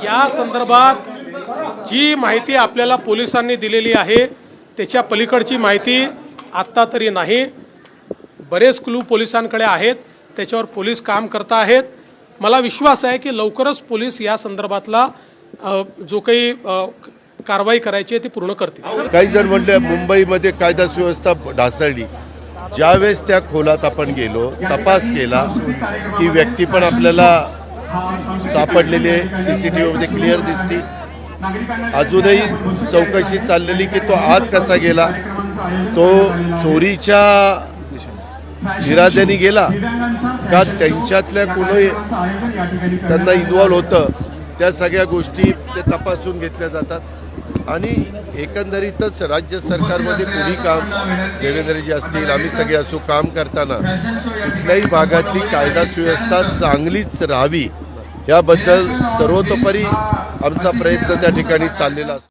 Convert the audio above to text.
या संदर्भात जी माहिती आपल्याला पोलिसांनी दिलेली आहे त्याच्या पलीकडची माहिती आत्ता तरी नाही। बरेच क्लू पोलिसांकडे आहेत, त्याच्यावर पोलीस काम करत आहेत। मला विश्वास आहे की लवकरच पोलीस या संदर्भातला जो काही कारवाई करायची आहे ती पूर्ण करतील। काही जण म्हणले मुंबईमध्ये कायदा सुव्यवस्था ढासळली। ज्यावेळेस त्या खोलात आपण गेलो, तपास केला, ती व्यक्ती पण आपल्याला सापडलेली आहे, सीसीटीव्ही मध्ये क्लिअर दिसती। अजूनही चौकशी चाललेली की तो आत कसा गेला, तो चोरीच्या इराद्याने गेला का त्यांच्यातल्या कोणी त्यांना इन्व्हॉल्व होतं, त्या सगळ्या गोष्टी ते तपासून घेतल्या जातात। आणि एकंदरीतच राज्य सरकारमध्ये पुढील काम देवेंद्रजी असतील, आम्ही सगळे असो, काम करताना कुठल्याही भागातली कायदा सुव्यवस्था चांगलीच राहावी याबद्दल सर्वतोपरी आमचा प्रयत्न त्या ठिकाणी चाललेला असतो।